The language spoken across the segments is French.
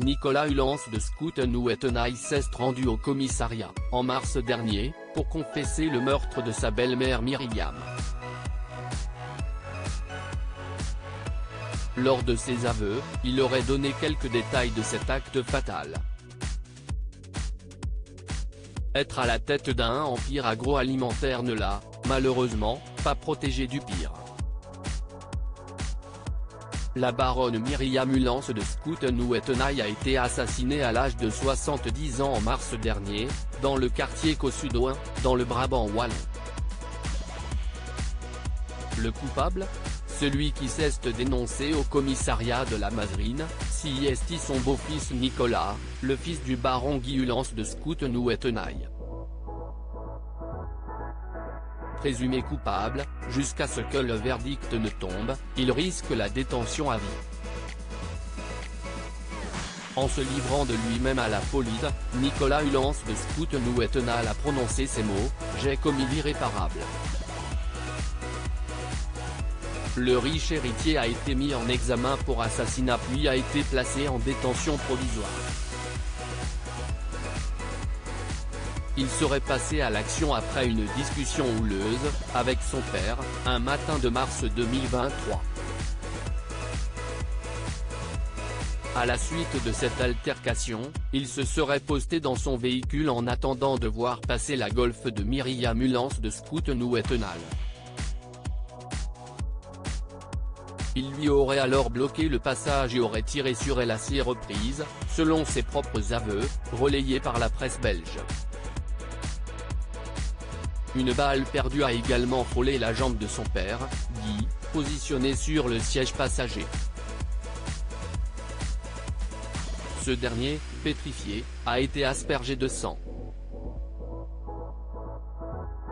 Nicolas Hulance de Schouten-Ouettenaille s'est rendu au commissariat, en mars dernier, pour confesser le meurtre de sa belle-mère Myriam. Lors de ses aveux, il aurait donné quelques détails de cet acte fatal. Être à la tête d'un empire agroalimentaire ne l'a, malheureusement, pas protégé du pire. La baronne Myriam Hulance de Schouten-Ouettenaille a été assassinée à l'âge de 70 ans en mars dernier, dans le quartier Cossudouin, dans le Brabant wallon. Le coupable ? Celui qui s'est dénoncé au commissariat de la Mazerine, c'est son beau-fils Nicolas, le fils du baron Guy Hulance de Schouten-Ouettenaille. Présumé coupable, jusqu'à ce que le verdict ne tombe, il risque la détention à vie. En se livrant de lui-même à la police, Nicolas Hulance de Schouten-Ouettenaille a prononcé ces mots : « J'ai commis l'irréparable ». Le riche héritier a été mis en examen pour assassinat puis a été placé en détention provisoire. Il serait passé à l'action après une discussion houleuse, avec son père, un matin de mars 2023. À la suite de cette altercation, il se serait posté dans son véhicule en attendant de voir passer la Golf de Myriam Hulance de Schouten-Ouettenaille. Il lui aurait alors bloqué le passage et aurait tiré sur elle à 6 reprises, selon ses propres aveux, relayés par la presse belge. Une balle perdue a également frôlé la jambe de son père, Guy, positionné sur le siège passager. Ce dernier, pétrifié, a été aspergé de sang.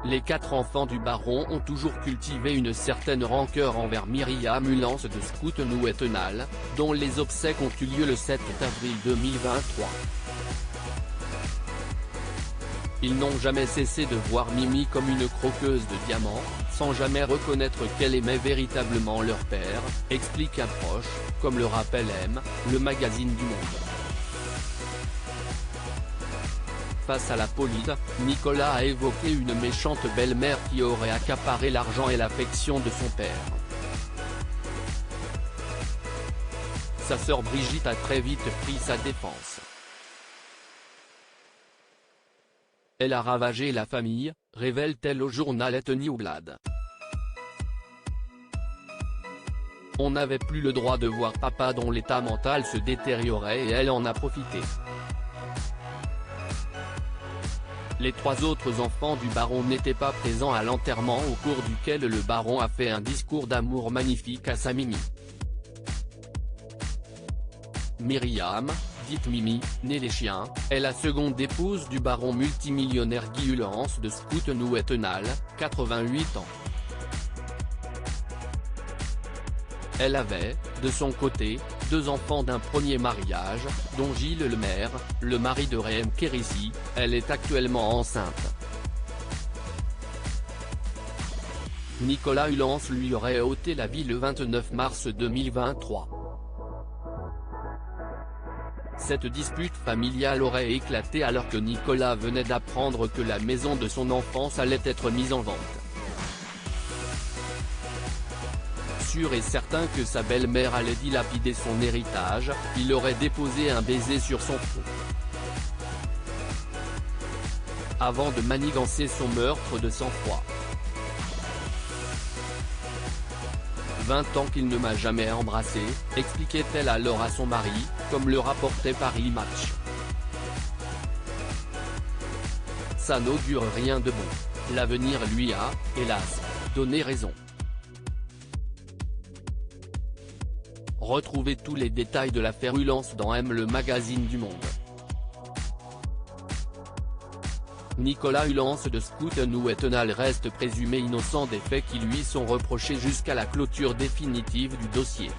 Les 4 enfants du baron ont toujours cultivé une certaine rancœur envers Myriam Hulance de Schouten-Ouettenaille, dont les obsèques ont eu lieu le 7 avril 2023. Ils n'ont jamais cessé de voir Mimi comme une croqueuse de diamants, sans jamais reconnaître qu'elle aimait véritablement leur père, explique un proche, comme le rappelle M, le magazine du Monde. Face à la police, Nicolas a évoqué une méchante belle-mère qui aurait accaparé l'argent et l'affection de son père. Sa sœur Brigitte a très vite pris sa défense. Elle a ravagé la famille, révèle-t-elle au journal Het Nieuwsblad. On n'avait plus le droit de voir papa dont l'état mental se détériorait et elle en a profité. Les 3 autres enfants du baron n'étaient pas présents à l'enterrement au cours duquel le baron a fait un discours d'amour magnifique à sa Mimi. Myriam, dite Mimi, née les chiens, est la seconde épouse du baron multimillionnaire Guy Hulance de Schouten-Ouettenaille, 88 ans. Elle avait, de son côté, 2 enfants d'un premier mariage, dont Gilles Lemaire, le mari de Réem Kérissi. Elle est actuellement enceinte. Nicolas Hulance lui aurait ôté la vie le 29 mars 2023. Cette dispute familiale aurait éclaté alors que Nicolas venait d'apprendre que la maison de son enfance allait être mise en vente. Sûr et certain que sa belle-mère allait dilapider son héritage, il aurait déposé un baiser sur son front. Avant de manigancer son meurtre de sang-froid. 20 ans qu'il ne m'a jamais embrassé, expliquait-elle alors à son mari, comme le rapportait Paris Match. Ça n'augure rien de bon. L'avenir lui a, hélas, donné raison. Retrouvez tous les détails de l'affaire Hulance dans M, le magazine du Monde. Nicolas Hulance de Schouten-Ouettenaille reste présumé innocent des faits qui lui sont reprochés jusqu'à la clôture définitive du dossier.